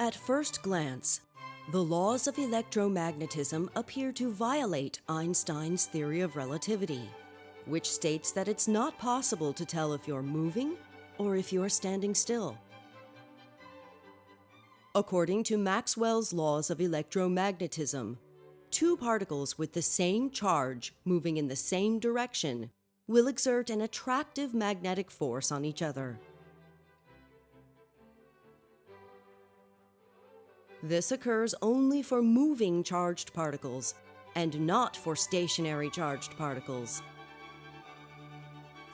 At first glance, the laws of electromagnetism appear to violate Einstein's theory of relativity, which states that it's not possible to tell if you're moving or if you're standing still. According to Maxwell's laws of electromagnetism, two particles with the same charge moving in the same direction will exert an attractive magnetic force on each other. This occurs only for moving charged particles and not for stationary charged particles.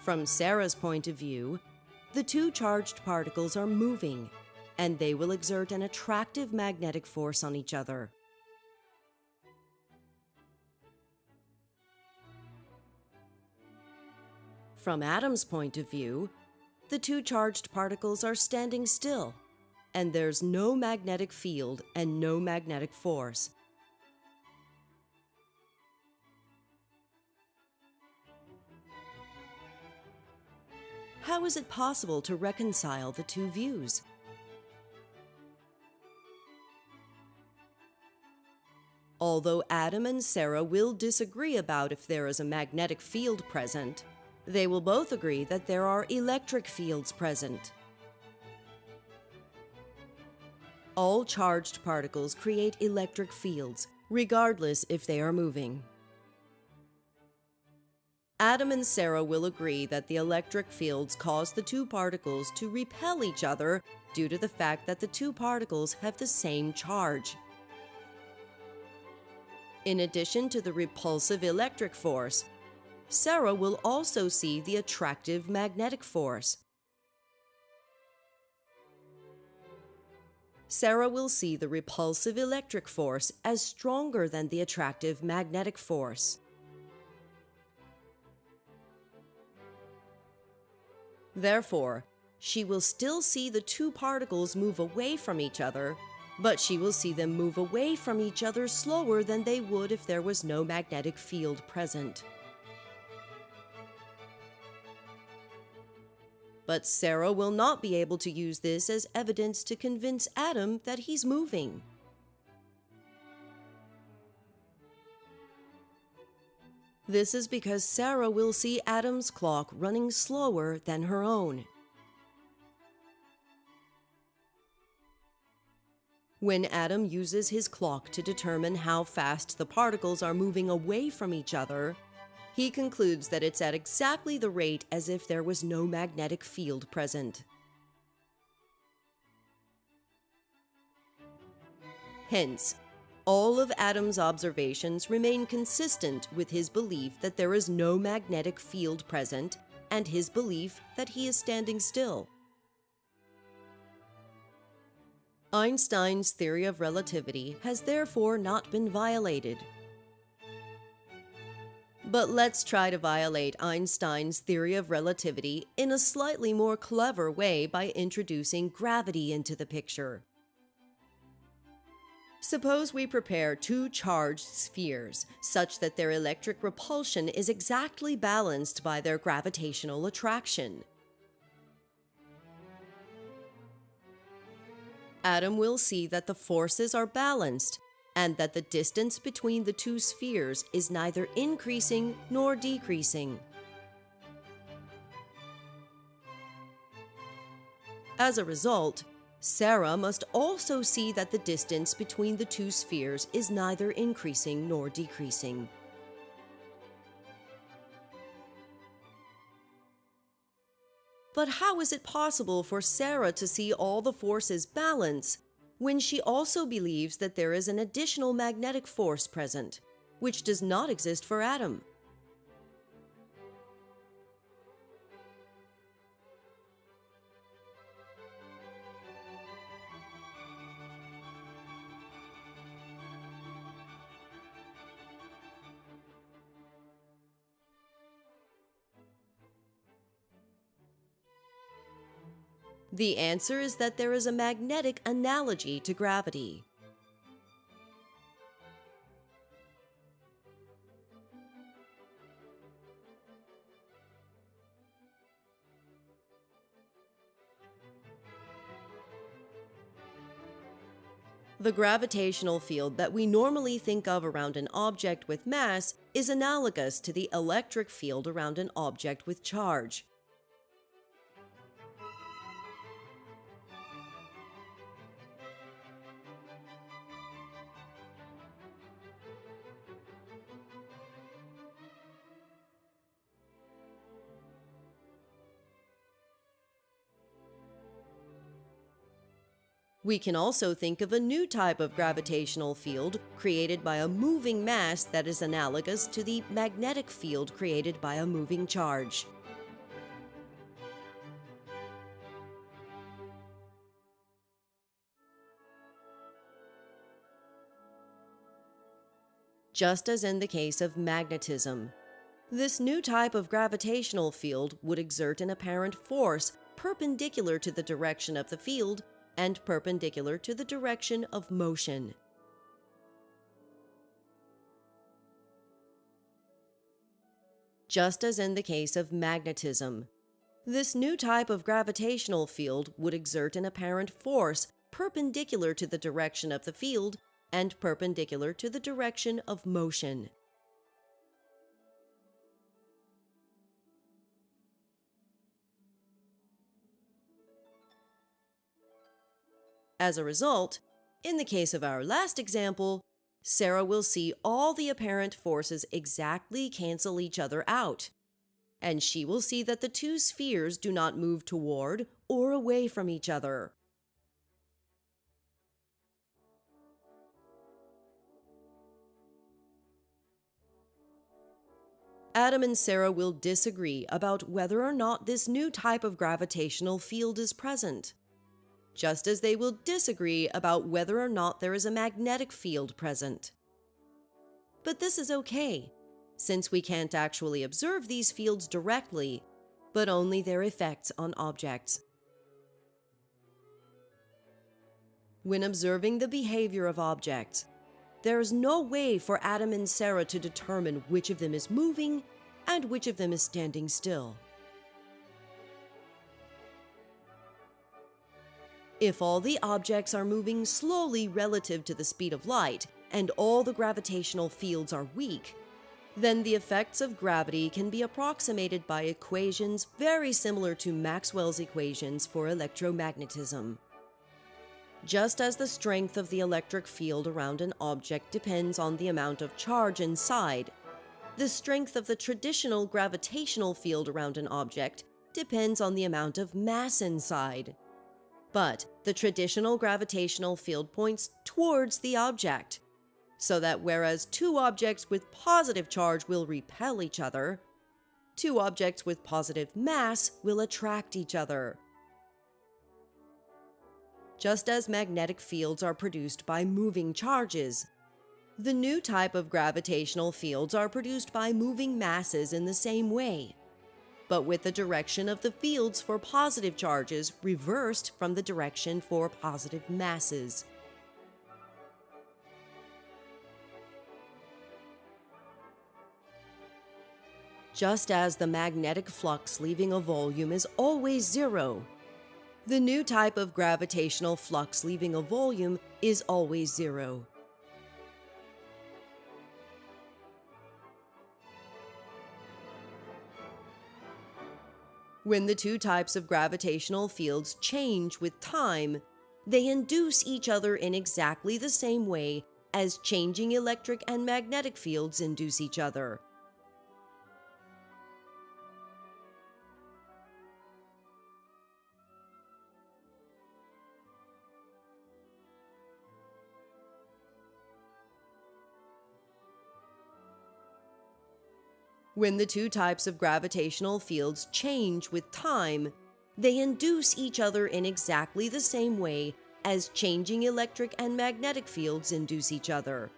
From Sarah's point of view, the two charged particles are moving, and they will exert an attractive magnetic force on each other. From Adam's point of view, the two charged particles are standing still, and there's no magnetic field and no magnetic force. How is it possible to reconcile the two views? Although Adam and Sarah will disagree about if there is a magnetic field present, they will both agree that there are electric fields present. All charged particles create electric fields, regardless if they are moving. Adam and Sarah will agree that the electric fields cause the two particles to repel each other due to the fact that the two particles have the same charge. In addition to the repulsive electric force, Sarah will also see the attractive magnetic force. Sarah will see the repulsive electric force as stronger than the attractive magnetic force. Therefore, she will still see the two particles move away from each other, but she will see them move away from each other slower than they would if there was no magnetic field present. But Sarah will not be able to use this as evidence to convince Adam that he's moving. This is because Sarah will see Adam's clock running slower than her own. When Adam uses his clock to determine how fast the particles are moving away from each other, he concludes that it's at exactly the rate as if there was no magnetic field present. Hence, all of Adam's observations remain consistent with his belief that there is no magnetic field present and his belief that he is standing still. Einstein's theory of relativity has therefore not been violated. But let's try to violate Einstein's theory of relativity in a slightly more clever way by introducing gravity into the picture. Suppose we prepare two charged spheres such that their electric repulsion is exactly balanced by their gravitational attraction. Adam will see that the forces are balanced and that the distance between the two spheres is neither increasing nor decreasing. As a result, Sarah must also see that the distance between the two spheres is neither increasing nor decreasing. But how is it possible for Sarah to see all the forces balance when she also believes that there is an additional magnetic force present, which does not exist for Adam? The answer is that there is a magnetic analogy to gravity. The gravitational field that we normally think of around an object with mass is analogous to the electric field around an object with charge. We can also think of a new type of gravitational field created by a moving mass that is analogous to the magnetic field created by a moving charge. Just as in the case of magnetism, this new type of gravitational field would exert an apparent force perpendicular to the direction of the field and perpendicular to the direction of motion. Just as in the case of magnetism, this new type of gravitational field would exert an apparent force perpendicular to the direction of the field and perpendicular to the direction of motion. As a result, in the case of our last example, Sarah will see all the apparent forces exactly cancel each other out, and she will see that the two spheres do not move toward or away from each other. Adam and Sarah will disagree about whether or not this new type of gravitational field is present, just as they will disagree about whether or not there is a magnetic field present. But this is okay, since we can't actually observe these fields directly, but only their effects on objects. When observing the behavior of objects, there is no way for Adam and Sarah to determine which of them is moving and which of them is standing still. If all the objects are moving slowly relative to the speed of light and all the gravitational fields are weak, then the effects of gravity can be approximated by equations very similar to Maxwell's equations for electromagnetism. Just as the strength of the electric field around an object depends on the amount of charge inside, the strength of the traditional gravitational field around an object depends on the amount of mass inside. But the traditional gravitational field points towards the object, so that whereas two objects with positive charge will repel each other, two objects with positive mass will attract each other. Just as magnetic fields are produced by moving charges, the new type of gravitational fields are produced by moving masses in the same way, but with the direction of the fields for positive charges reversed from the direction for positive masses. Just as the magnetic flux leaving a volume is always zero, the new type of gravitational flux leaving a volume is always zero. When the two types of gravitational fields change with time, they induce each other in exactly the same way as changing electric and magnetic fields induce each other. When the two types of gravitational fields change with time, they induce each other in exactly the same way as changing electric and magnetic fields induce each other.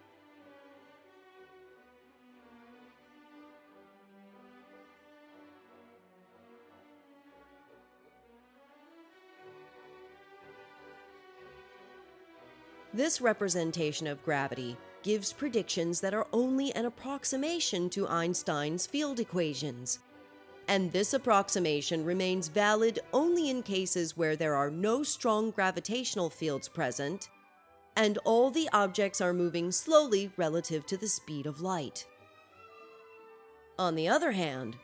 This representation of gravity gives predictions that are only an approximation to Einstein's field equations. And this approximation remains valid only in cases where there are no strong gravitational fields present and all the objects are moving slowly relative to the speed of light. On the other hand,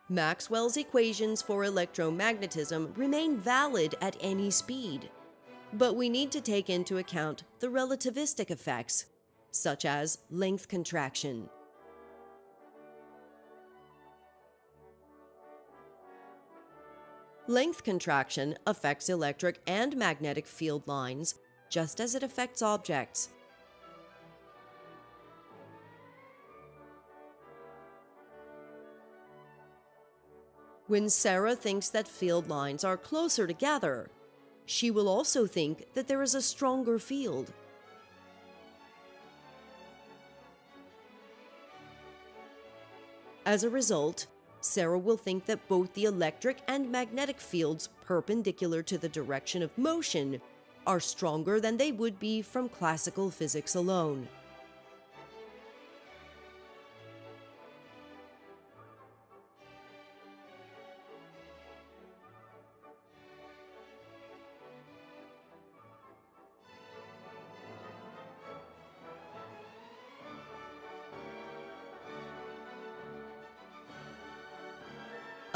Maxwell's equations for electromagnetism remain valid at any speed, but we need to take into account the relativistic effects, such as length contraction. Length contraction affects electric and magnetic field lines just as it affects objects. When Sarah thinks that field lines are closer together, she will also think that there is a stronger field. As a result, Sarah will think that both the electric and magnetic fields perpendicular to the direction of motion are stronger than they would be from classical physics alone.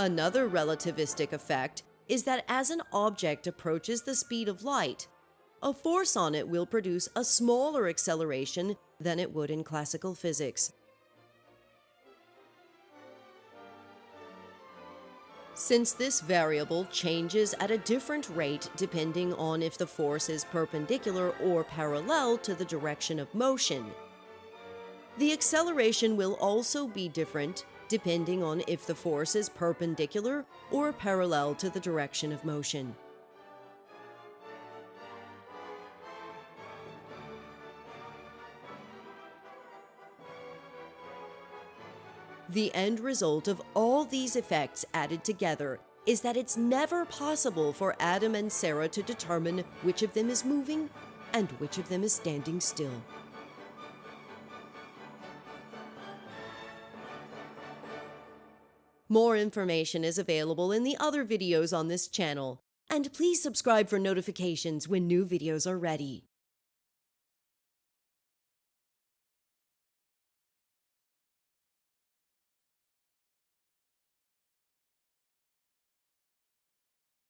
Another relativistic effect is that as an object approaches the speed of light, a force on it will produce a smaller acceleration than it would in classical physics. Since this variable changes at a different rate depending on if the force is perpendicular or parallel to the direction of motion, the acceleration will also be different depending on if the force is perpendicular or parallel to the direction of motion. The end result of all these effects added together is that it's never possible for Adam and Sarah to determine which of them is moving and which of them is standing still. More information is available in the other videos on this channel, and please subscribe for notifications when new videos are ready.